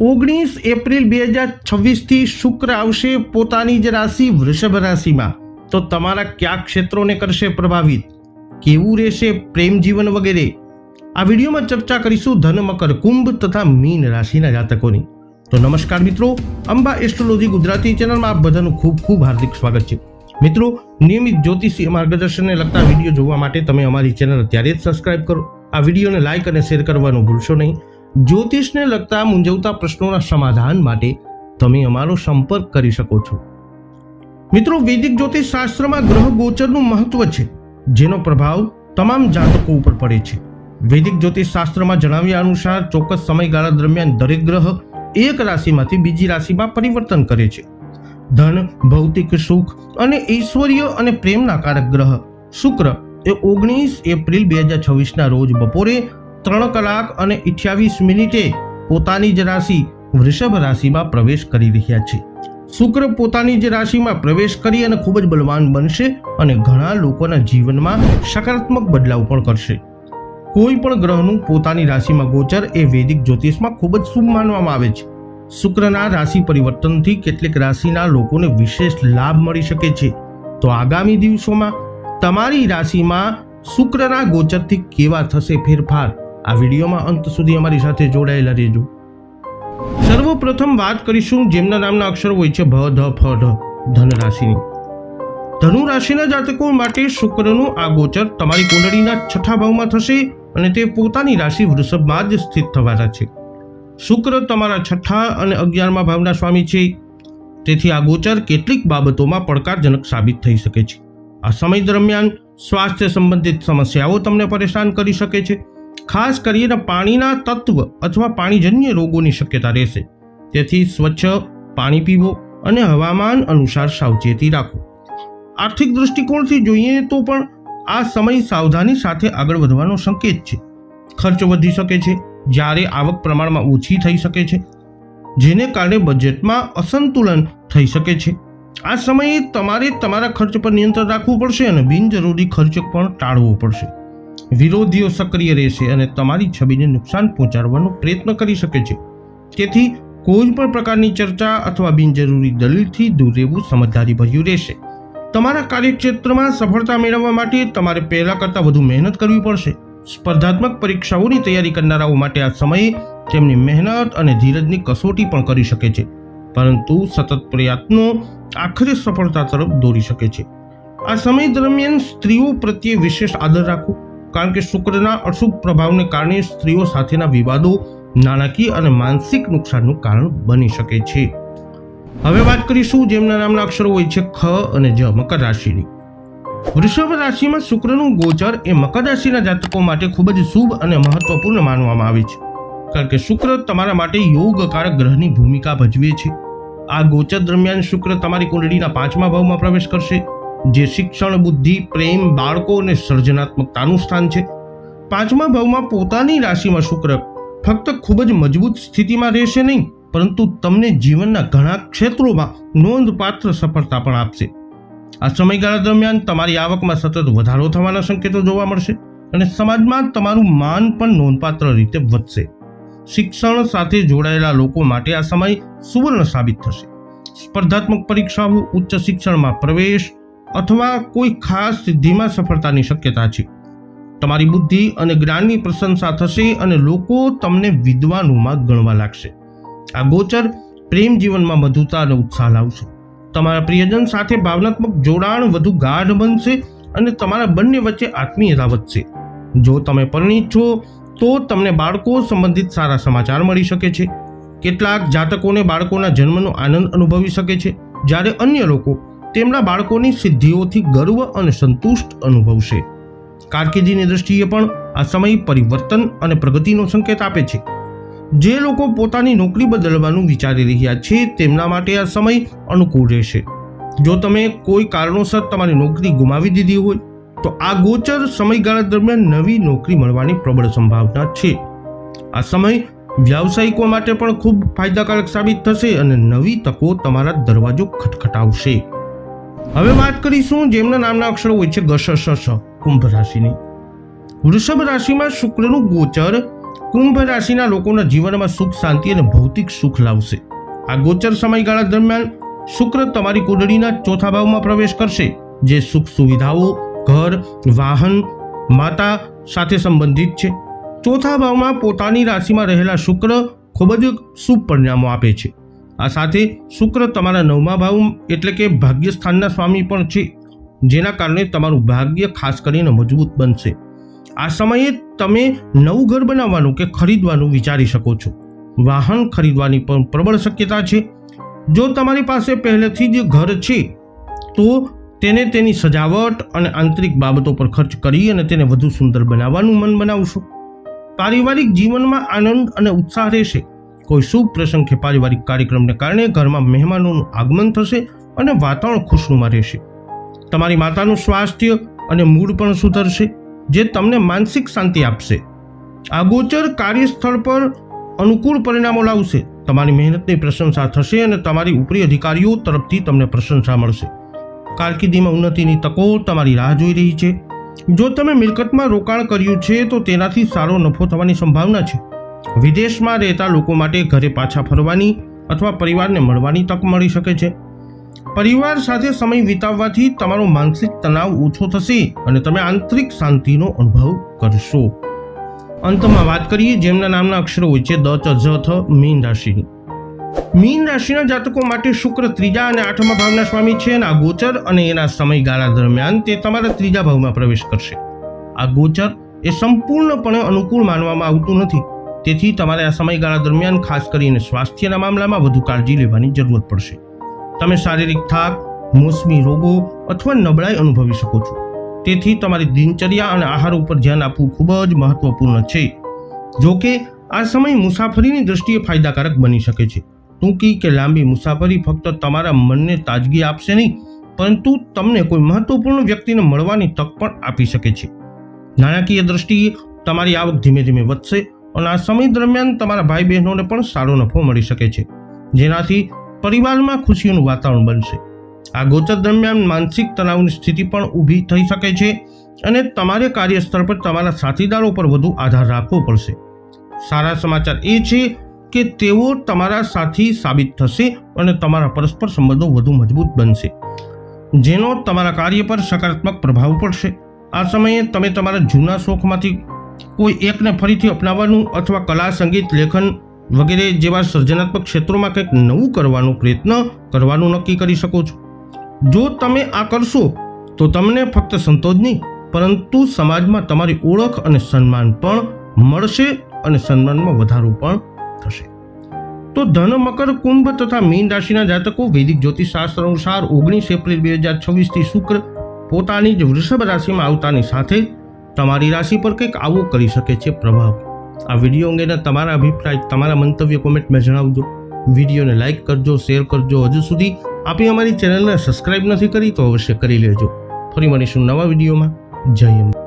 19 April 2026 શુક્ર આવશે પોતાની જ રાશિ વૃષભ રાશિમાં। તો તમારા કયા ક્ષેત્રોને કરશે પ્રભાવિત, કેવું રહેશે પ્રેમ જીવન વગેરે આ વિડીયોમાં ચર્ચા કરીશું ધન, મકર, કુંભ તથા મીન રાશિના જાતકોની। તો નમસ્કાર મિત્રો, અંબા એસ્ટ્રોલોજી ગુજરાતી ચેનલમાં આપ બધાનું ખૂબ ખૂબ હાર્દિક સ્વાગત છે। મિત્રો, નિયમિત જ્યોતિષીય માર્ગદર્શનને લગતા વિડીયો જોવા માટે તમે અમારી ચેનલ અત્યારે જ સબસ્ક્રાઇબ કરો। આ વિડીયોને લાઇક અને શેર કરવાનું ભૂલશો નહીં। જ્યોતિષને લગતા મૂંઝવતા પ્રશ્નોના સમાધાન માટે તમે અમારો સંપર્ક કરી શકો છો। મિત્રો, વૈદિક જ્યોતિષ શાસ્ત્રમાં ગ્રહ ગોચરનું મહત્વ છે, જેનો પ્રભાવ તમામ જાતકો ઉપર પડે છે। વૈદિક જ્યોતિષ શાસ્ત્રમાં જણાવ્યા અનુસાર ચોક્કસ સમયગાળા દરમિયાન દરેક ગ્રહ એક રાશિમાંથી બીજી રાશિમાં પરિવર્તન કરે છે। ધન, ભૌતિક સુખ અને ઐશ્વર્ય અને પ્રેમના કારક ગ્રહ શુક્ર એ 19 એપ્રિલ 2026ના રોજ બપોરે 3 કલાક અને 28 મિનિટે પોતાની જ રાશિ વૃષભ રાશિમાં પ્રવેશ કરી રહ્યા છે। શુક્ર પોતાની જ રાશિમાં પ્રવેશ કરી અને ખૂબ જ બલવાન બનશે અને ઘણા લોકોના જીવનમાં સકારાત્મક બદલાવ પણ કરશે। કોઈ પણ ગ્રહનું પોતાની રાશિમાં ગોચર એ વૈદિક જ્યોતિષમાં ખૂબ જ શુભ માનવામાં આવે છે। શુક્રના રાશિ પરિવર્તનથી કેટલીક રાશિના લોકોને વિશેષ લાભ મળી શકે છે। તો આગામી દિવસોમાં તમારી રાશિમાં શુક્રના ગોચરથી કેવા થશે ફેરફાર, આ વિડીયોમાં અંત સુધી અમારી સાથે જોડાયેલા રહેજો। સર્વપ્રથમ વાત કરીશું જેમના નામના અક્ષરો હોય છે ભ, ધ, ફ, ઢ, ધન રાશિની। ધનુ રાશિના જાતકો માટે શુક્રનું આ ગોચર તમારી કુંડળીના 6થા ભાવમાં થશે અને તે પોતાની રાશિ વૃષભમાં જ સ્થિત થવાના છે। શુક્ર તમારા 6થા અને 11મા ભાવના સ્વામી છે, તેથી આ ગોચર કેટલીક બાબતોમાં પડકારજનક સાબિત થઈ શકે છે। આ સમય દરમિયાન સ્વાસ્થ્ય સંબંધિત સમસ્યાઓ તમને પરેશાન કરી શકે છે। ખાસ કરીને પાણીના તત્વ અથવા પાણીજન્ય રોગોની શક્યતા રહેશે, તેથી સ્વચ્છ પાણી પીવો અને હવામાન અનુસાર સાવચેતી રાખો। આર્થિક દૃષ્ટિકોણથી જોઈએ તો પણ આ સમય સાવધાની સાથે આગળ વધવાનો સંકેત છે। ખર્ચ વધી શકે છે, જ્યારે આવક પ્રમાણમાં ઓછી થઈ શકે છે, જેને કારણે બજેટમાં અસંતુલન થઈ શકે છે। આ સમયે તમારે તમારા ખર્ચ પર નિયંત્રણ રાખવું પડશે અને બિનજરૂરી ખર્ચ પણ ટાળવો પડશે। વિરોધીઓ સક્રિય રહેશે અને તમારી છબીને નુકસાન પહોંચાડવાનો પ્રયત્ન કરી શકે છે, તેથી કોઈ પણ પ્રકારની ચર્ચા અથવા બિનજરૂરી દલીલથી દૂર રહેવું સમજદારીભર્યું રહેશે। તમારા કાર્યક્ષેત્રમાં સફળતા મેળવવા માટે તમારે પહેલા કરતાં વધુ મહેનત કરવી પડશે। સ્પર્ધાત્મક પરીક્ષાઓની તૈયારી કરનારાઓ માટે આ સમયે તેમની મહેનત અને ધીરજની કસોટી પણ કરી શકે છે, પરંતુ સતત પ્રયત્નો આખરે સફળતા તરફ દોરી શકે છે। આ સમય દરમિયાન સ્ત્રીઓ પ્રત્યે વિશેષ આદર રાખો, કારણ કે શુક્રના અશુભ પ્રભાવને કારણે સ્ત્રીઓ સાથેના વિવાદો નાણાકીય અને માનસિક નુકસાનનું કારણ બની શકે છે। હવે વાત કરીશું જેમના નામના અક્ષરો હોય છે ખ અને જ, મકર રાશિની। વૃષભ રાશિમાં શુક્રનું ગોચર એ મકર રાશિના જાતકો માટે ખૂબ જ શુભ અને મહત્વપૂર્ણ માનવામાં આવે છે, કારણ કે શુક્ર તમારા માટે યોગકારક ગ્રહની ભૂમિકા ભજવે છે। આ ગોચર દરમિયાન શુક્ર તમારી કુંડળીના 5મા ભાવમાં પ્રવેશ કરશે, જે શિક્ષણ, બુદ્ધિ, પ્રેમ, બાળકો અને સર્જનાત્મકતાનું સ્થાન છે। 5મા ભાવમાં પોતાની રાશિમાં શુક્ર ફક્ત ખૂબ જ મજબૂત સ્થિતિમાં રહેશે નહીં, પરંતુ તમને જીવનના ઘણા ક્ષેત્રોમાં નોંધપાત્ર સફળતા પણ આપશે। આ સમયગાળા દરમિયાન તમારી આવકમાં સતત વધારો થવાના સંકેતો જોવા મળશે અને સમાજમાં તમારું માન પણ નોંધપાત્ર રીતે વધશે। શિક્ષણ સાથે જોડાયેલા લોકો માટે આ સમય સુવર્ણ સાબિત થશે। સ્પર્ધાત્મક પરીક્ષાઓ, ઉચ્ચ શિક્ષણમાં પ્રવેશ અથવા કોઈ ખાસ સિદ્ધિમાં સફળતાની શક્યતા છે। તમારી બુદ્ધિ અને જ્ઞાનની પ્રશંસા થશે અને લોકો તમને વિદ્વાનોમાં ગણવા લાગશે। આ ગોચર પ્રેમ જીવનમાં મધુરતા અને ઉત્સાહ લાવશે। તમારા પ્રિયજન સાથે ભાવનાત્મક જોડાણ વધુ ગાઢ બનશે અને તમારા બંને વચ્ચે આત્મીયતા વધશે। જો તમે પરિણીત છો તો તમને બાળકો સંબંધિત સારા સમાચાર મળી શકે છે। કેટલાક જાતકોને બાળકોના જન્મનો આનંદ અનુભવી શકે છે, જ્યારે અન્ય લોકો તેમના બાળકોની સિદ્ધિઓથી ગર્વ અને સંતુષ્ટ અનુભવશે। કારકિર્દીની દ્રષ્ટિએ પણ આ સમય પરિવર્તન અને પ્રગતિનો સંકેત આપે છે। જે લોકો પોતાની નોકરી બદલવાનું વિચારી રહ્યા છે તેમના માટે આ સમય અનુકૂળ રહેશે। જો તમે કોઈ કારણોસર તમારી નોકરી ગુમાવી દીધી હોય તો આ ગોચર સમયગાળા દરમિયાન નવી નોકરી મળવાની પ્રબળ સંભાવના છે। આ સમય વ્યાવસાયિકો માટે પણ ખૂબ ફાયદાકારક સાબિત થશે અને નવી તકો તમારા દરવાજો ખટખટાવશે। હવે વાત કરીશું જેમના નામના અક્ષરો હોય છે ગ, શ, શ, કુંભ રાશિની। વૃષભ રાશિમાં શુક્રનું ગોચર કુંભ રાશિના લોકોના જીવનમાં સુખ શાંતિ અને ભૌતિક સુખ લાવશે. આ ગોચર સમયગાળા દરમિયાન શુક્ર તમારી કુંડળીના ચોથા ભાવમાં પ્રવેશ કરશે, જે સુખ સુવિધાઓ, ઘર, વાહન, માતા સાથે સંબંધિત છે. ચોથા ભાવમાં પોતાની રાશિમાં રહેલા શુક્ર ખૂબ જ શુભ પરિણામો આપે છે. આ સાથે શુક્ર તમારા નવમા ભાવ એટલે કે ભાગ્યસ્થાનના સ્વામી પણ છે, જેના કારણે તમારું ભાગ્ય ખાસ કરીને મજબૂત બનશે. આ સમયે તમે નવું ઘર બનાવવાનું કે ખરીદવાનું વિચારી શકો છો. વાહન ખરીદવાની પણ પ્રબળ શક્યતા છે. જો તમારી પાસે પહેલેથી જ ઘર છે તો તેને તેની સજાવટ અને આંતરિક બાબતો પર ખર્ચ કરી અને તેને વધુ સુંદર બનાવવાનું મન બનાવશો. પારિવારિક જીવનમાં આનંદ અને ઉત્સાહ રહેશે. કોઈ શુભ પ્રસંગ કે પારિવારિક કાર્યક્રમને કારણે ઘરમાં મહેમાનોનું આગમન થશે અને વાતાવરણ ખુશનુમા રહેશે. તમારી માતાનું સ્વાસ્થ્ય અને મૂડ પણ સુધરશે, જે તમને માનસિક શાંતિ આપશે. આ ગોચર કાર્યસ્થળ પર અનુકૂળ પરિણામો લાવશે. તમારી મહેનતની પ્રશંસા થશે અને તમારી ઉપરી અધિકારીઓ તરફથી તમને પ્રશંસા મળશે. કારકિર્દીમાં ઉન્નતિની તકો તમારી રાહ જોઈ રહી છે. જો તમે મિલકતમાં રોકાણ કર્યું છે તો તેનાથી સારો નફો થવાની સંભાવના છે. વિદેશમાં રહેતા લોકો માટે ઘરે પાછા ફરવાની અથવા પરિવારને મળવાની તક મળી શકે છે. પરિવાર સાથે સમય વિતાવવાથી તમારો માનસિક તણાવ ઓછો થશે અને તમે આંતરિક શાંતિનો અનુભવ કરશો. અંતમાં વાત કરીએ જેમના નામના અક્ષરો હોય છે દ, ચ, જ, થ, મીન રાશિની. મીન રાશિના જાતકો માટે શુક્ર ત્રીજા અને આઠમા ભાવના સ્વામી છે અને આ ગોચર અને એના સમયગાળા દરમિયાન તે તમારા ત્રીજા ભાવમાં પ્રવેશ કરશે. આ ગોચર એ સંપૂર્ણપણે અનુકૂળ માનવામાં આવતું નથી, તેથી તમારે આ સમયગાળા દરમિયાન ખાસ કરીને સ્વાસ્થ્યના મામલામાં વધુ કાળજી લેવાની જરૂરત પડશે. તમે શારીરિક થાક, મોસમી રોગો અથવા નબળાઈ અનુભવી શકો છો. તેથી તમારી દિનચર્યા અને આહાર ઉપર ધ્યાન આપવું ખૂબ જ મહત્વપૂર્ણ છે. જો કે આ સમય મુસાફરીની દ્રષ્ટિએ ફાયદાકારક બની શકે છે. ટૂંકી કે લાંબી મુસાફરી ફક્ત તમારા મનને તાજગી આપશે નહીં, પરંતુ તમને કોઈ મહત્વપૂર્ણ વ્યક્તિને મળવાની તક પણ આપી શકે છે. નાણાકીય દ્રષ્ટિએ તમારી આવક ધીમે ધીમે વધશે અને આ સમય દરમિયાન તમારા ભાઈ બહેનોને પણ સારો નફો મળી શકે છે, જેનાથી પરિવારમાં ખુશીઓનું વાતાવરણ બનશે. આ ગોચર દરમિયાન માનસિક તણાવની સ્થિતિ પણ ઊભી થઈ શકે છે અને તમારે કાર્યસ્થળ પર તમારા સાથીદારો પર વધુ આધાર રાખવો પડશે. સારા સમાચાર એ છે કે તેઓ તમારા સાથી સાબિત થશે અને તમારા પરસ્પર સંબંધો વધુ મજબૂત બનશે, જેનો તમારા કાર્ય પર સકારાત્મક પ્રભાવ પડશે. આ સમયે તમે તમારા જૂના શોખમાંથી કોઈ એકને ફરીથી અપનાવવાનું અથવા કલા, સંગીત, લેખન વગેરે જેવા સર્જનાત્મક ક્ષેત્રોમાં કંઈક નવું કરવાનો પ્રયત્ન કરવાનું નક્કી કરી શકો છો. જો તમે આ કરશો તો તમને ફક્ત સંતોષ નહીં, પરંતુ સમાજમાં તમારી ઓળખ અને સન્માન પણ મળશે અને સન્માનમાં વધારો પણ થશે. તો ધન, મકર, કુંભ તથા મીન રાશિના જાતકો વૈદિક જ્યોતિષશાસ્ત્ર અનુસાર 19 એપ્રિલ 2026થી શુક્ર પોતાની જ વૃષભ રાશિમાં આવતાની સાથે તમારી રાશિ પર કંઈક આવો કરી શકે છે પ્રભાવ. આ વિડીયો અંગેના તમારા અભિપ્રાય, તમારા મંતવ્ય કોમેન્ટમાં જણાવજો. વિડીયોને લાઇક કરજો, શેર કરજો. હજુ સુધી આપે અમારી ચેનલને સબસ્ક્રાઇબ નથી કરી તો અવશ્ય કરી લેજો. ફરી મળીશું નવા વિડીયોમાં. જય હિન્દ.